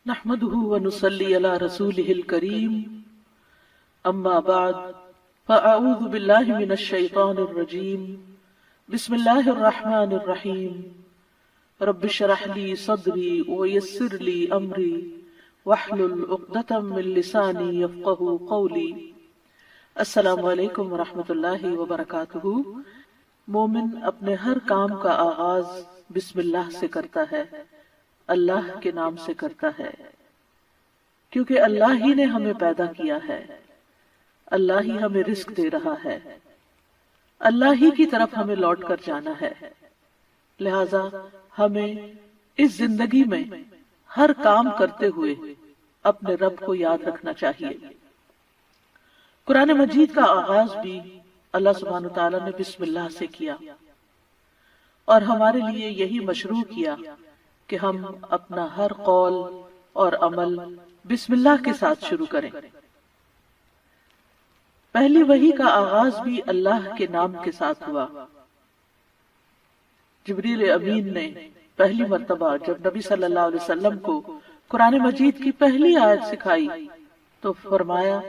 نحمده ونصلي على رسوله الكريم اما بعد فاعوذ بالله من الشيطان الرجيم بسم الله الرحمن الرحيم رب اشرح لي صدري ويسر لي امري واحلل عقدة من لساني يفقهوا قولي۔ السلام علیکم ورحمۃ اللہ وبرکاتہ۔ مومن اپنے ہر کام کا آغاز بسم اللہ سے کرتا ہے، اللہ کے نام سے کرتا ہے، کیونکہ اللہ ہی نے ہمیں پیدا کیا ہے، اللہ ہی ہمیں رزق دے رہا ہے، اللہ ہی کی طرف ہمیں لوٹ کر جانا ہے۔ لہذا ہمیں اس زندگی میں ہر کام کرتے ہوئے اپنے رب کو یاد رکھنا چاہیے۔ قرآن مجید کا آغاز بھی اللہ سبحانہ وتعالی نے بسم اللہ سے کیا، اور ہمارے لیے یہی مشروع کیا کہ ہم اپنا ہر قول اور عمل بسم اللہ کے ساتھ شروع کریں۔ پہلی وحی کا آغاز بھی اللہ کے نام کے ساتھ ہوا۔ جبریل امین نے پہلی مرتبہ جب نبی صلی اللہ علیہ وسلم کو قرآن مجید کی پہلی آیت سکھائی تو فرمایا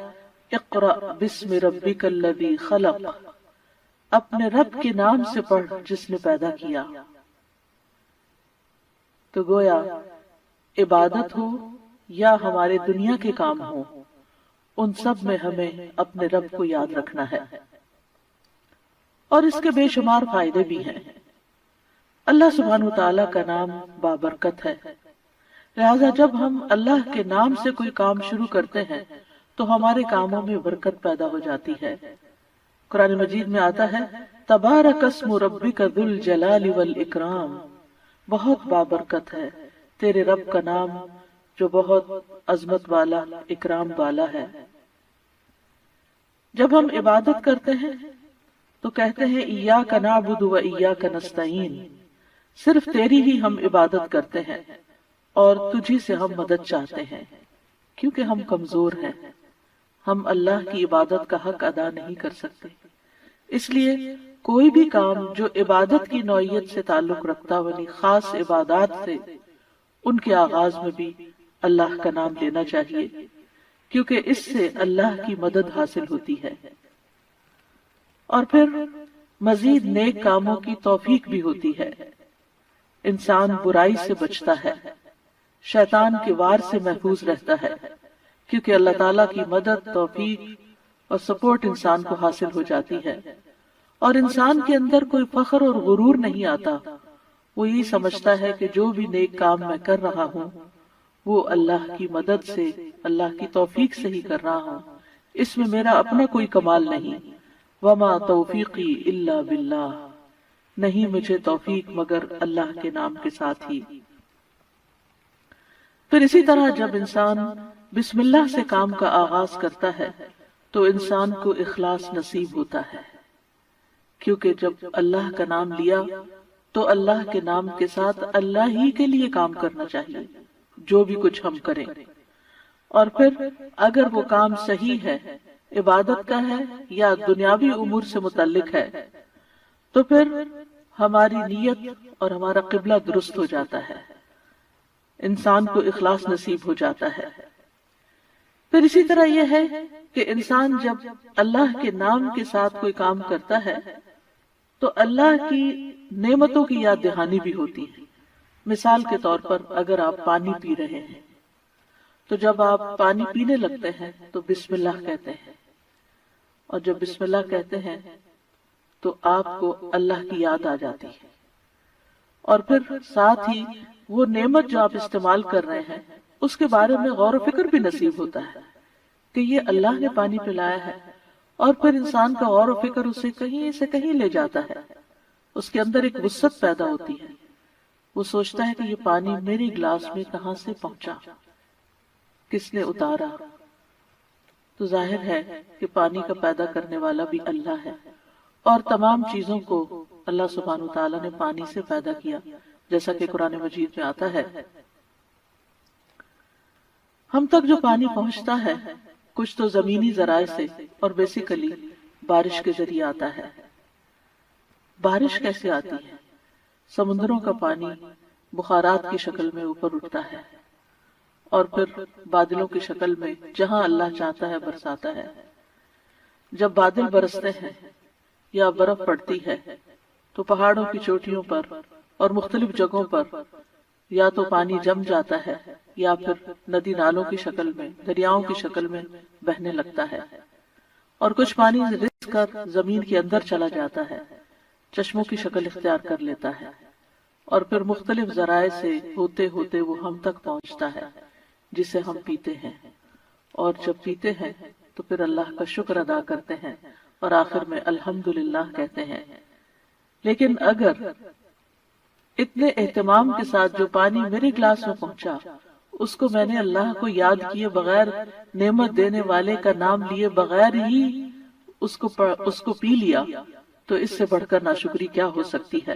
اقرأ بسم ربک الذی خلق، اپنے رب کے نام سے پڑھ جس نے پیدا کیا۔ تو گویا عبادت ہو یا ہمارے دنیا کے کام ہو، ان سب میں ہمیں اپنے رب کو یاد رکھنا ہے، اور اس کے بے شمار فائدے بھی ہیں۔ اللہ سبحانہ وتعالی کا نام بابرکت ہے، لہذا جب ہم اللہ کے نام سے کوئی کام شروع کرتے ہیں تو ہمارے کاموں میں برکت پیدا ہو جاتی ہے۔ قرآن مجید میں آتا ہے تبارک اسم ربک ذو الجلال والاکرام، بہت بابرکت ہے تیرے رب کا نام جو بہت عظمت والا، اکرام والا ہے۔ جب ہم عبادت کرتے ہیں تو کہتے ہیں ایاک نعبد و ایاک نستعین، صرف تیری ہی ہم عبادت کرتے ہیں اور تجھی سے ہم مدد چاہتے ہیں، کیونکہ ہم کمزور ہیں، ہم اللہ کی عبادت کا حق ادا نہیں کر سکتے۔ اس لیے کوئی بھی کام جو عبادت کی نوعیت سے تعلق رکھتا ولی خاص عبادات سے، ان کے آغاز میں بھی اللہ کا نام لینا چاہیے، کیونکہ اس سے اللہ کی مدد حاصل ہوتی ہے، اور پھر مزید نیک کاموں کی توفیق بھی ہوتی ہے۔ انسان برائی سے بچتا ہے، شیطان کے وار سے محفوظ رہتا ہے، کیونکہ اللہ تعالیٰ کی مدد، توفیق اور سپورٹ انسان کو حاصل ہو جاتی ہے، اور انسان کے اندر کوئی فخر اور غرور نہیں آتا۔ وہ یہی سمجھتا ہے کہ جو بھی نیک کام میں کر رہا ہوں وہ اللہ کی مدد سے، اللہ کی توفیق سے ہی کر رہا ہوں، اس میں میرا اپنا کوئی کمال نہیں۔ وما توفیقی الا باللہ، نہیں مجھے توفیق مگر اللہ کے نام کے ساتھ ہی۔ پھر اسی طرح جب انسان بسم اللہ سے کام کا آغاز کرتا ہے تو انسان کو اخلاص نصیب ہوتا ہے، کیونکہ جب اللہ کا نام لیا تو اللہ کے نام کے ساتھ اللہ ہی کے لیے کام کرنا چاہیے، جو بھی کچھ ہم کریں۔ اور پھر اگر وہ کام صحیح ہے، عبادت کا ہے یا دنیاوی امور سے متعلق ہے، تو پھر ہماری نیت اور ہمارا قبلہ درست ہو جاتا ہے، انسان کو اخلاص نصیب ہو جاتا ہے۔ پھر اسی طرح یہ ہے کہ انسان جب اللہ کے نام کے ساتھ کوئی کام کرتا ہے تو اللہ کی نعمتوں کی یاد دہانی بھی ہوتی ہے۔ مثال کے طور پر اگر آپ پانی پی رہے ہیں تو جب آپ پانی پینے لگتے ہیں تو بسم اللہ کہتے ہیں، اور جب بسم اللہ کہتے ہیں تو آپ کو اللہ کی یاد آ جاتی ہے، اور پھر ساتھ ہی وہ نعمت جو آپ استعمال کر رہے ہیں اس کے بارے میں غور و فکر بھی نصیب ہوتا ہے کہ یہ اللہ نے پانی پلایا ہے، اور پھر انسان کا غور و فکر اسے کہیں سے کہیں لے جاتا ہے، اس کے اندر ایک وسعت پیدا ہوتی ہے، وہ سوچتا ہے کہ یہ پانی میرے گلاس میں کہاں سے پہنچا، کس نے اتارا۔ تو ظاہر ہے کہ پانی کا پیدا کرنے والا بھی اللہ ہے، اور تمام چیزوں کو اللہ سبحانہ وتعالی نے پانی سے پیدا کیا، جیسا کہ قرآن مجید میں آتا ہے۔ ہم تک جو پانی پہنچتا ہے کچھ تو زمینی ذرائع سے اور بیسیکلی بارش کے ذریعے آتا ہے۔ بارش کیسے آتی ہے؟ سمندروں کا پانی بخارات کی شکل میں اوپر اٹھتا ہے اور پھر بادلوں کی شکل میں جہاں اللہ چاہتا ہے برساتا ہے۔ جب بادل برستے ہیں یا برف پڑتی ہے تو پہاڑوں کی چوٹیوں پر اور مختلف جگہوں پر یا تو پانی جم جاتا ہے یا پھر ندی نالوں کی شکل میں، دریاؤں کی شکل میں بہنے لگتا ہے، اور کچھ پانی رس کر زمین کے اندر چلا جاتا ہے، چشموں کی شکل اختیار کر لیتا ہے، اور پھر مختلف ذرائع سے ہوتے ہوتے وہ ہم تک پہنچتا ہے جسے ہم پیتے ہیں، اور جب پیتے ہیں تو پھر اللہ کا شکر ادا کرتے ہیں اور آخر میں الحمدللہ کہتے ہیں۔ لیکن اگر اتنے اہتمام کے ساتھ جو پانی میرے گلاس میں پہنچا اس کو میں نے اللہ کو یاد کیے بغیر، نعمت دینے والے کا نام لیے بغیر ہی اس کو پی لیا، تو اس سے بڑھ کر ناشکری کیا ہو سکتی ہے۔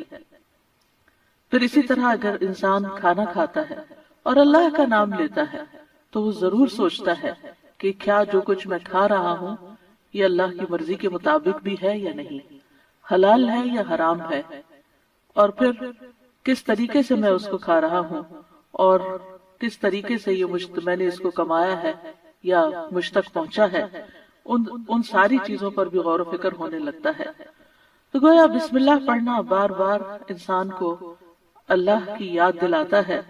پھر اسی طرح اگر انسان کھانا کھاتا ہے اور اللہ کا نام لیتا ہے تو وہ ضرور سوچتا ہے کہ کیا جو کچھ میں کھا رہا ہوں یہ اللہ کی مرضی کے مطابق بھی ہے یا نہیں، حلال ہے یا حرام ہے، اور پھر کس طریقے سے میں اس کو کھا رہا ہوں اور کس طریقے سے یہ میں نے اس کو کمایا ہے یا مجھ تک پہنچا ہے، ان ساری چیزوں پر بھی غور و فکر ہونے لگتا ہے۔ تو گویا بسم اللہ پڑھنا بار بار انسان کو اللہ کی یاد دلاتا ہے،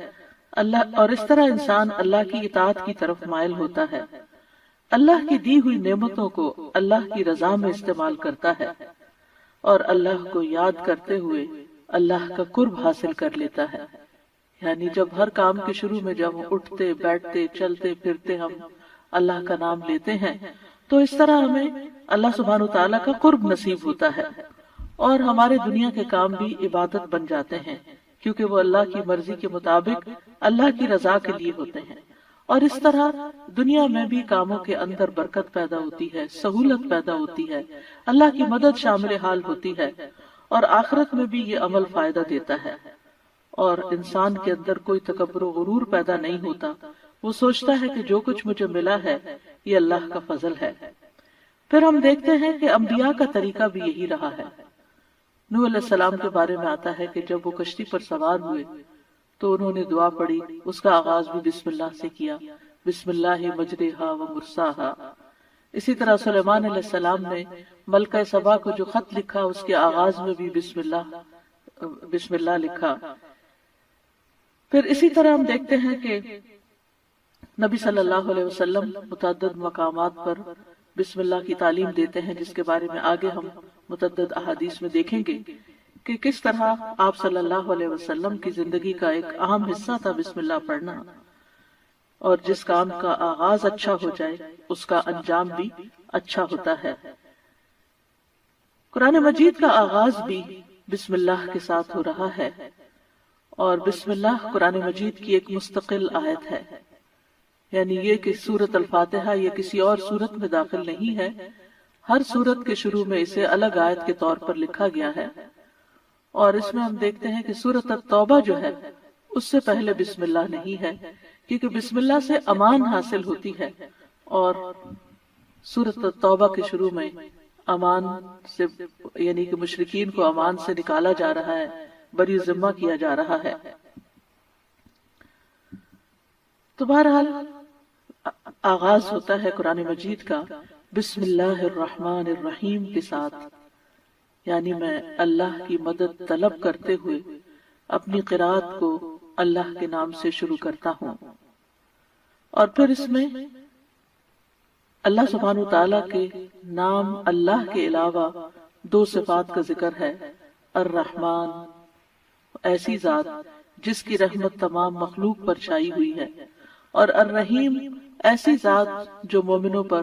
اور اس طرح انسان اللہ کی اطاعت کی طرف مائل ہوتا ہے، اللہ کی دی ہوئی نعمتوں کو اللہ کی رضا میں استعمال کرتا ہے، اور اللہ کو یاد کرتے ہوئے اللہ کا قرب حاصل کر لیتا ہے۔ یعنی جب ہر کام کے شروع میں جب اٹھتے بیٹھتے چلتے پھرتے ہم اللہ کا نام لیتے ہیں تو اس طرح ہمیں اللہ سبحانہ وتعالی کا قرب نصیب ہوتا ہے، اور ہمارے دنیا کے کام بھی عبادت بن جاتے ہیں، کیونکہ وہ اللہ کی مرضی کے مطابق اللہ کی رضا کے لیے ہوتے ہیں۔ اور اس طرح دنیا میں بھی کاموں کے اندر برکت پیدا ہوتی ہے، سہولت پیدا ہوتی ہے، اللہ کی مدد شامل حال ہوتی ہے، اور آخرت میں بھی یہ عمل فائدہ دیتا ہے، اور انسان کے اندر کوئی تکبر و غرور پیدا نہیں ہوتا۔ وہ سوچتا ہے کہ جو کچھ مجھے ملا ہے یہ اللہ کا فضل ہے۔ پھر ہم دیکھتے ہیں کہ انبیاء کا طریقہ بھی یہی رہا ہے۔ نوح علیہ السلام کے بارے میں آتا ہے کہ جب وہ کشتی پر سوار ہوئے تو انہوں نے دعا پڑھی، اس کا آغاز بھی بسم اللہ سے کیا، بسم اللہ مجریہا و مرساہا۔ اسی طرح سلیمان علیہ السلام نے ملکہ سبا کو جو خط لکھا اس کے آغاز میں بھی بسم اللہ لکھا۔ پھر اسی طرح ہم دیکھتے ہیں کہ نبی صلی اللہ علیہ وسلم متعدد مقامات پر بسم اللہ کی تعلیم دیتے ہیں، جس کے بارے میں آگے ہم متعدد احادیث میں دیکھیں گے کہ کس طرح آپ صلی اللہ علیہ وسلم کی زندگی کا ایک اہم حصہ تھا بسم اللہ پڑھنا، اور جس کام کا آغاز اچھا ہو جائے اس کا انجام بھی اچھا ہوتا ہے۔ قرآن مجید کا آغاز بھی بسم اللہ کے ساتھ ہو رہا ہے، اور بسم اللہ قرآن مجید کی ایک مستقل آیت ہے، یعنی یہ کہ سورۃ الفاتحہ یہ کسی اور سورت میں داخل نہیں ہے، ہر سورت کے شروع میں اسے الگ آیت کے طور پر لکھا گیا ہے۔ اور اس میں ہم دیکھتے ہیں کہ سورۃ التوبہ جو ہے اس سے پہلے بسم اللہ نہیں ہے، کیونکہ بسم اللہ سے امان حاصل ہوتی ہے، اور سورۃ التوبہ کے شروع میں امان سے یعنی کہ مشرکین کو امان سے نکالا جا رہا ہے، بری ذمہ کیا جا رہا ہے۔ تو بہرحال آغاز ہوتا ہے قرآن مجید کا بسم اللہ الرحمن الرحیم کے ساتھ، یعنی میں اللہ کی مدد طلب کرتے ہوئے اپنی قرات کو اللہ کے نام سے شروع کرتا ہوں۔ اور پھر اس میں اللہ سبحانہ وتعالیٰ کے نام اللہ کے علاوہ دو صفات کا ذکر ہے، الرحمن ایسی ذات جس کی رحمت تمام مخلوق پر چھائی ہوئی ہے، اور الرحیم ایسی ذات جو مومنوں پر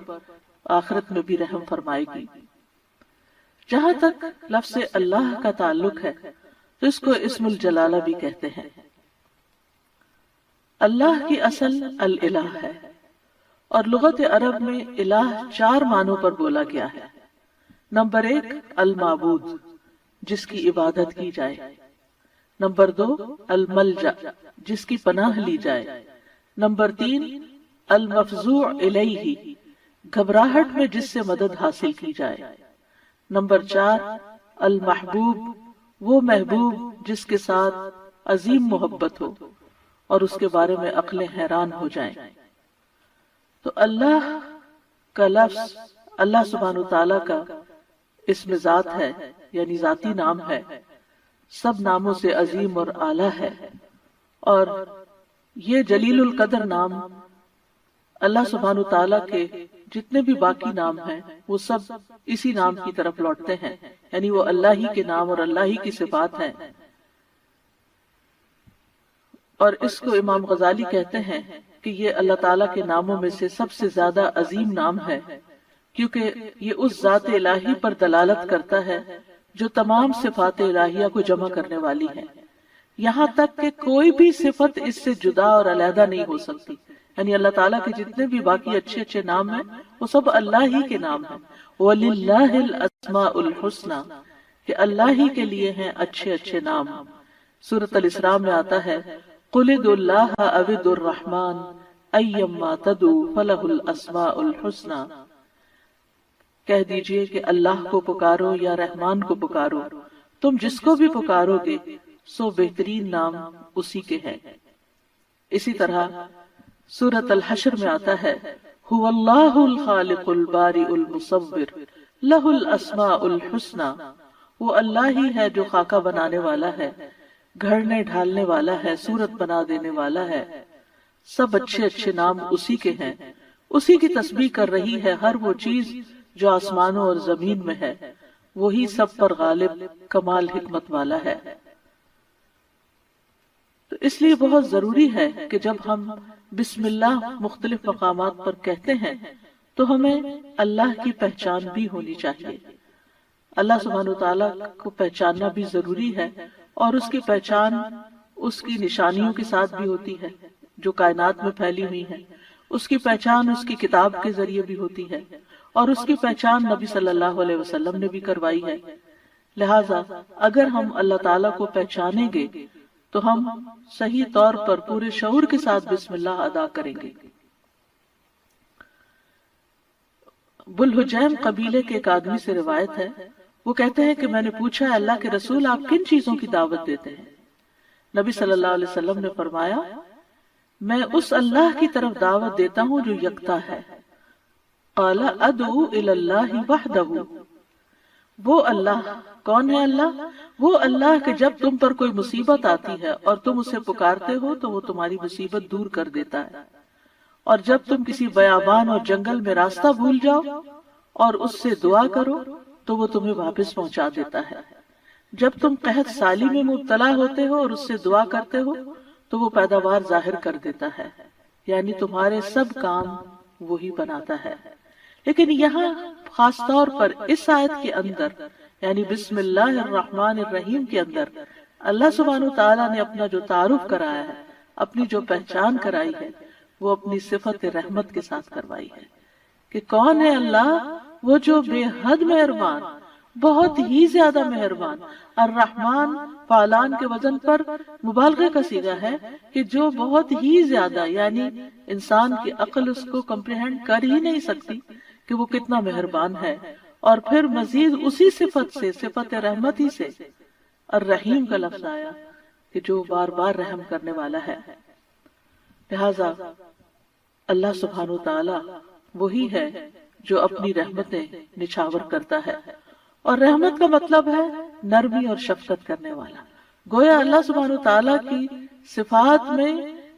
آخرت میں بھی رحم فرمائے گی۔ جہاں تک لفظ اللہ کا تعلق ہے تو اس کو اسم الجلالہ بھی کہتے ہیں۔ اللہ کی اصل الالہ ہے، اور لغت عرب میں الہ 4 معنوں پر بولا گیا ہے۔ نمبر 1 المعبود جس کی عبادت کی جائے، نمبر 2 الملجا جس کی پناہ لی جائے، نمبر 3 المفزوع الیہ گھبراہٹ میں جس سے مدد حاصل کی جائے، نمبر 4 المحبوب وہ محبوب جس کے ساتھ عظیم محبت ہو، اور اس کے بارے میں عقلیں حیران ہو جائیں۔ تو اللہ کا لفظ اللہ سبحانہ وتعالی کا اسم ذات ہے، یعنی ذاتی نام ہے، سب ناموں سے عظیم اور اعلیٰ ہے، اور یہ جلیل القدر نام اللہ سبحانہ وتعالی کے جتنے بھی باقی نام ہیں وہ سب اسی نام کی طرف لوٹتے ہیں، یعنی وہ اللہ ہی کے نام اور اللہ ہی کی صفات ہیں۔ اور اس کو امام غزالی کہتے ہیں کہ یہ اللہ تعالیٰ کے ناموں میں سے سب سے زیادہ عظیم نام ہے، کیونکہ یہ اس ذات الہی پر دلالت کرتا ہے جو تمام صفات الہیہ کو جمع کرنے والی ہے، یہاں تک کہ کوئی بھی صفت اس سے جدا اور علیحدہ نہیں ہو سکتی۔ یعنی اللہ تعالیٰ کے جتنے بھی باقی اچھے اچھے نام ہیں وہ سب اللہ ہی کے نام ہیں۔ وَلِلَّهِ الْأَسْمَاءُ الْحُسْنَى، کہ اللہ ہی کے لیے ہیں اچھے اچھے نام۔ سورۃ الاسراء میں آتا ہے قُلِ ادْعُوا اللَّهَ أَوِ ادْعُوا الرَّحْمَٰنَ أَيَّمَّا تَدْعُوا فَلَهُ الْأَسْمَاءُ الْحُسْنَى، کہہ دیجئے کہ اللہ کو پکارو یا رحمان کو پکارو، تم جس کو بھی پکارو گے سو بہترین نام اسی کے ہیں۔ اسی طرح سورۃ الحشر میں آتا ہے هُوَ اللَّهُ الْخَالِقُ الْبَارِئُ الْمُصَوِّرُ لَهُ الْأَسْمَاءُ الْحُسْنَى، وہ اللہ ہی ہے جو خاکہ بنانے والا ہے، گھڑنے ڈھالنے والا ہے، صورت بنا دینے والا ہے، سب اچھے اچھے نام اسی کے ہیں۔ اسی کی تسبیح کر رہی ہے ہر وہ چیز جو آسمانوں اور زمین میں ہے، وہی سب پر غالب کمال حکمت والا ہے۔ تو اس لیے بہت ضروری ہے کہ جب ہم بسم اللہ مختلف مقامات پر کہتے ہیں تو ہمیں اللہ کی پہچان بھی ہونی چاہیے۔ اللہ سبحانہ وتعالیٰ کو پہچاننا بھی ضروری ہے، اور اس کی پہچان اس کی نشانیوں کے ساتھ بھی ہوتی ہے جو کائنات میں پھیلی ہوئی ہیں، اس کی پہچان اس کی کتاب کے ذریعے بھی ہوتی ہے، اور اس کی پہچان نبی صلی اللہ علیہ وسلم نے بھی کروائی ہے۔ لہٰذا اگر ہم اللہ تعالیٰ کو پہچانیں گے تو ہم صحیح طور پر پورے شعور کے ساتھ بسم اللہ ادا کریں گے۔ بلحجیم قبیلے کے ایک آدمی سے روایت ہے، وہ کہتے ہیں کہ میں نے پوچھا اللہ کے رسول آپ کن چیزوں کی دعوت دیتے ہیں؟ نبی صلی اللہ علیہ وسلم نے فرمایا میں اس اللہ کی طرف دعوت دیتا ہوں جو یکتا ہے۔ قال ادعو الی اللہ وحدہ، وہ اللہ کون ہے؟ اللہ وہ اللہ کہ جب تم پر کوئی مصیبت آتی ہے اور تم اسے پکارتے ہو تو وہ تمہاری مصیبت دور کر دیتا ہے، اور جب تم کسی بیابان اور جنگل میں راستہ بھول جاؤ اور اس سے دعا کرو تو وہ تمہیں واپس پہنچا دیتا ہے، جب تم قحط سالی میں مبتلا ہوتے ہو اور اس سے دعا کرتے ہو تو وہ پیداوار ظاہر کر دیتا ہے، یعنی تمہارے سب کام وہی بناتا ہے۔ لیکن یہاں خاص طور پر اس آیت کے اندر یعنی بسم اللہ الرحمن الرحیم کے اندر اللہ سبحانہ وتعالیٰ نے اپنا جو تعارف کرایا ہے، اپنی جو پہچان کرائی ہے، وہ اپنی صفت رحمت کے ساتھ کروائی ہے کہ کون ہے اللہ؟ وہ جو بے حد مہربان، بہت ہی زیادہ مہربان۔ الرحمن فعلان کے وزن پر مبالغہ کا صیغہ ہے کہ جو بہت ہی زیادہ، یعنی انسان کی عقل اس کو کمپریہنڈ کر ہی نہیں سکتی کہ وہ کتنا مہربان ہے۔ اور پھر مزید اسی صفت سے، صفت رحمت ہی سے الرحیم کا لفظ آیا کہ جو بار بار رحم کرنے والا ہے۔ لہذا اللہ سبحانہ وتعالی وہی ہے جو اپنی رحمتیں نچھاور کرتا ہے، اور رحمت کا مطلب ہے نرمی اور شفقت کرنے والا۔ گویا اللہ سبحانہ وتعالی کی صفات میں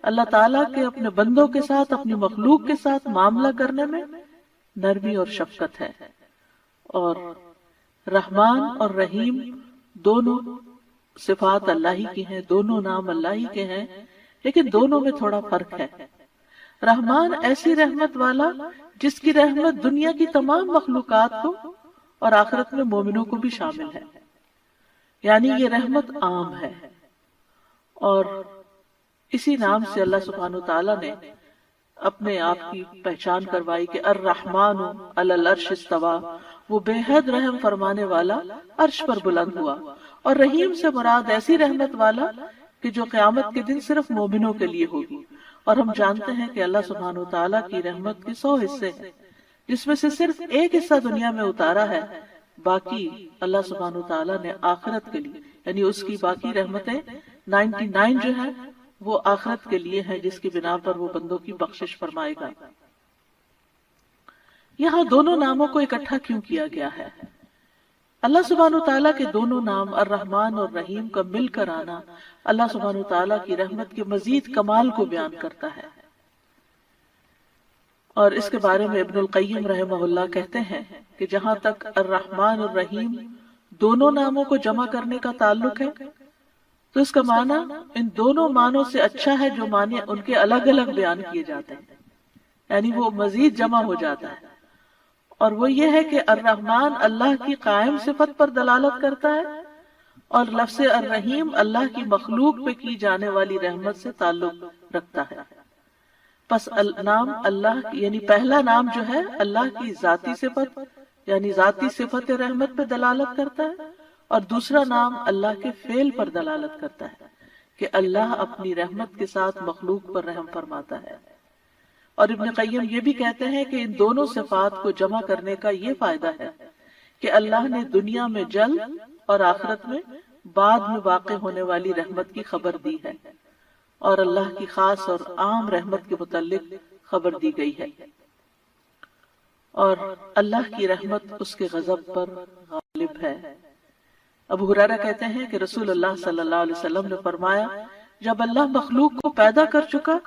اللہ تعالیٰ کے اپنے بندوں کے ساتھ، اپنی مخلوق کے ساتھ معاملہ کرنے میں نرمی اور شفقت ہے۔ اور رحمان اور رحیم دونوں صفات اللہ ہی کی ہیں، دونوں نام اللہ ہی کے ہیں، لیکن دونوں میں تھوڑا فرق ہے۔ رحمان ایسی رحمت والا جس کی رحمت دنیا کی تمام مخلوقات کو اور آخرت میں مومنوں کو بھی شامل ہے، یعنی یہ رحمت عام ہے۔ اور اسی نام سے اللہ سبحانہ وتعالیٰ نے اپنے آپ کی پہچان کروائی کہ الرحمن علی العرش استویٰ، وہ بے حد رحم فرمانے والا عرش پر بلند ہوا۔ اور رحیم سے مراد ایسی رحمت والا کہ جو قیامت کے دن صرف مومنوں کے لیے ہوگی۔ اور ہم جانتے ہیں کہ اللہ سبحانہ وتعالیٰ کی رحمت کے 100 حصے ہیں، جس میں سے صرف ایک حصہ دنیا میں اتارا ہے، باقی اللہ سبحانہ وتعالیٰ نے آخرت کے لیے، یعنی اس کی باقی رحمتیں 99 جو ہیں وہ آخرت کے لیے ہے جس کی بنا پر وہ بندوں کی بخشش فرمائے گا۔ یہاں دونوں ناموں کو اکٹھا کیوں کیا گیا ہے؟ اللہ سبحانہ وتعالیٰ کے دونوں نام الرحمن اور رحیم کا مل کر آنا اللہ سبحانہ وتعالیٰ کی رحمت کے مزید کمال کو بیان کرتا ہے۔ اور اس کے بارے میں ابن القیم رحمہ اللہ کہتے ہیں کہ جہاں تک الرحمن اور رحیم دونوں ناموں کو جمع کرنے کا تعلق ہے تو اس کا معنی ان دونوں معنوں سے اچھا ہے جو معنی ان کے الگ الگ بیان کیے جاتے ہیں، یعنی وہ مزید جمع ہو جاتا ہے۔ اور وہ یہ ہے کہ الرحمن اللہ کی قائم صفت پر دلالت کرتا ہے اور لفظ الرحیم اللہ کی مخلوق پہ کی جانے والی رحمت سے تعلق رکھتا ہے۔ پس نام اللہ یعنی پہلا نام جو ہے اللہ کی ذاتی صفت یعنی ذاتی صفت رحمت پہ دلالت کرتا ہے، اور دوسرا نام اللہ کے فعل پر دلالت کرتا ہے کہ اللہ اپنی رحمت کے ساتھ مخلوق پر رحم فرماتا ہے۔ اور ابن قیم یہ بھی کہتے ہیں کہ ان دونوں صفات کو جمع کرنے کا یہ فائدہ ہے کہ اللہ نے دنیا میں جلد اور آخرت میں بعد میں واقع ہونے والی رحمت کی خبر دی ہے، اور اللہ کی خاص اور عام رحمت کے متعلق خبر دی گئی ہے، اور اللہ کی رحمت اس کے غضب پر غالب ہے۔ ابو ہریرہ کہتے ہیں کہ رسول اللہ صلی اللہ علیہ وسلم نے فرمایا، جب اللہ مخلوق کو پیدا کر چکا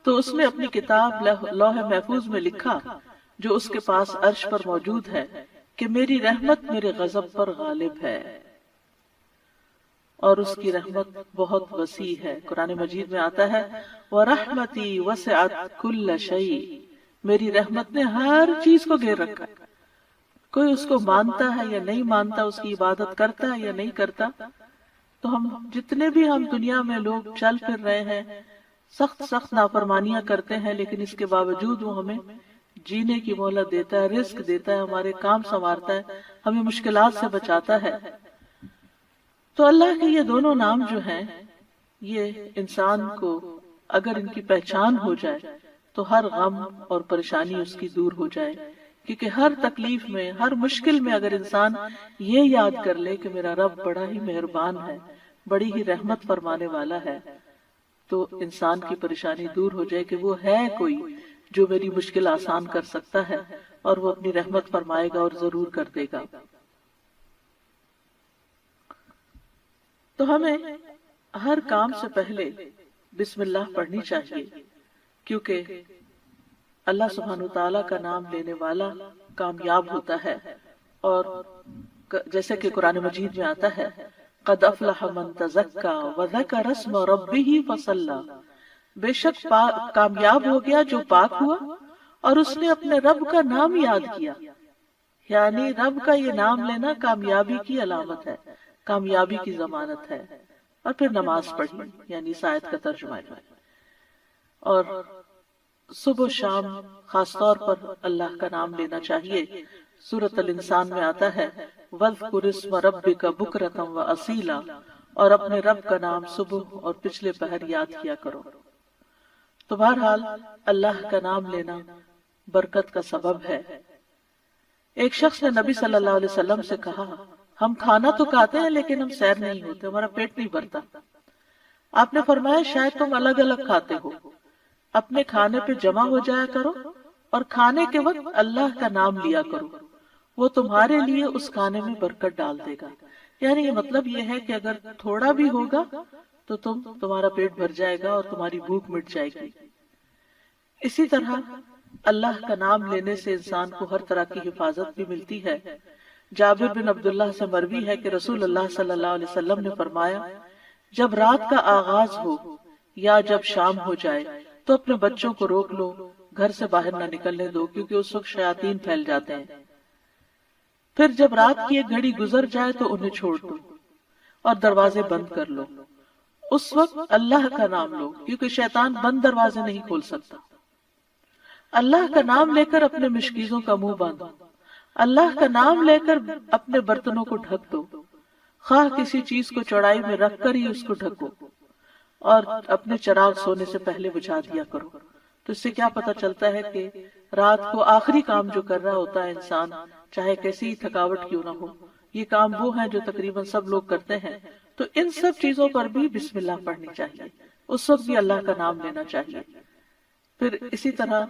تو اس نے اپنی کتاب لوح محفوظ میں لکھا جو اس کے پاس عرش پر موجود ہے کہ میری رحمت میرے غضب پر غالب ہے، اور اس کی رحمت بہت وسیع ہے۔ قرآن مجید میں آتا ہے وَرَحْمَتِي وَسِعَتْ كُلَّ شَيْءٍ، میری رحمت نے ہر چیز کو گھیر رکھا ہے، کوئی اس کو مانتا ہے یا نہیں مانتا، اس کی عبادت کرتا ہے یا نہیں کرتا۔ تو ہم جتنے بھی دنیا میں لوگ چل پھر رہے ہیں، سخت نافرمانیاں کرتے ہیں، لیکن اس کے باوجود وہ ہمیں جینے کی مہلت دیتا ہے، رزق دیتا ہے، ہمارے کام سنوارتا ہے، ہمیں مشکلات سے بچاتا ہے۔ تو اللہ کے یہ دونوں نام جو ہیں، یہ انسان کو اگر ان کی پہچان ہو جائے تو ہر غم اور پریشانی اس کی دور ہو جائے، کیونکہ ہر تکلیف میں، ہر مشکل میں اگر انسان یہ یاد کر لے کہ میرا رب بڑا ہی مہربان ہے، بڑی ہی رحمت فرمانے والا ہے، تو انسان کی پریشانی دور ہو جائے کہ وہ ہے کوئی جو میری مشکل آسان کر سکتا ہے، اور وہ اپنی رحمت فرمائے گا اور ضرور کر دے گا۔ تو ہمیں ہر کام سے پہلے بسم اللہ پڑھنی چاہیے، کیونکہ اللہ سبحانہ وتعالیٰ کا نام لینے والا کامیاب ہوتا ہے، اور جیسے کہ قرآن مجید میں آتا ہے قد افلح من تزکا وذکر اسم ربہ فصلی، بے شک کامیاب ہو گیا جو پاک ہوا اور اس نے اپنے رب کا نام یاد کیا، یعنی رب کا یہ نام لینا کامیابی کی علامت ہے، کامیابی کی ضمانت ہے۔ اور پھر نماز پڑھی، یعنی اس آیت کا ترجمہ ہے، اور صبح و شام خاص طور پر اللہ کا نام لینا چاہیے۔ سورۃ الانسان میں آتا ہے وَاذْكُرِ اسْمَ رَبِّكَ بُكْرَةً وَأَصِيلًا، اور اپنے رب کا نام صبح اور پچھلے پہر یاد کیا کرو۔ تو بہرحال اللہ کا نام لینا برکت کا سبب ہے۔ ایک شخص نے نبی صلی اللہ علیہ وسلم سے کہا، ہم کھانا تو کھاتے ہیں لیکن ہم سیر نہیں ہوتے، ہمارا پیٹ نہیں بھرتا۔ آپ نے فرمایا شاید تم الگ الگ کھاتے ہو، اپنے کھانے پہ جمع ہو جایا کرو اور کھانے کے وقت اللہ کا نام لیا کرو، وہ تمہارے لیے اس کھانے میں برکت ڈال دے گا۔ یعنی یہ مطلب یہ ہے کہ اگر تھوڑا بھی ہوگا تو تمہارا پیٹ بھر جائے گا اور تمہاری بھوک مٹ جائے گی۔ اسی طرح اللہ کا نام لینے سے انسان کو ہر طرح کی حفاظت بھی ملتی ہے۔ جابر بن عبداللہ سے مروی ہے کہ رسول اللہ صلی اللہ علیہ وسلم نے فرمایا، جب رات کا آغاز ہو یا جب شام ہو جائے تو اپنے بچوں کو روک لو، گھر سے باہر نہ نکلنے دو، کیونکہ اس وقت شیاطین پھیل جاتے ہیں۔ پھر جب رات کی ایک گھڑی گزر جائے تو انہیں چھوڑ دو اور دروازے بند کر لو، اس وقت اللہ کا نام لو، کیونکہ شیطان بند دروازے نہیں کھول سکتا۔ اللہ کا نام لے کر اپنے مشکیزوں کا منہ باندھو، اللہ کا نام لے کر اپنے برتنوں کو ڈھک دو، خواہ کسی چیز کو چوڑائی میں رکھ کر ہی اس کو ڈھکو، اور اپنے چراغ سونے سے پہلے بجھا دیا کرو۔ تو اس سے کیا پتہ چلتا ہے کہ رات کو آخری کام جو کر رہا ہوتا ہے انسان، چاہے کیسی تھکاوٹ کیوں نہ ہو، یہ کام وہ ہیں جو تقریباً سب لوگ کرتے ہیں، تو ان سب چیزوں پر بھی بسم اللہ پڑھنی چاہیے اس وقت بھی اللہ کا نام لینا چاہیے۔ پھر اسی طرح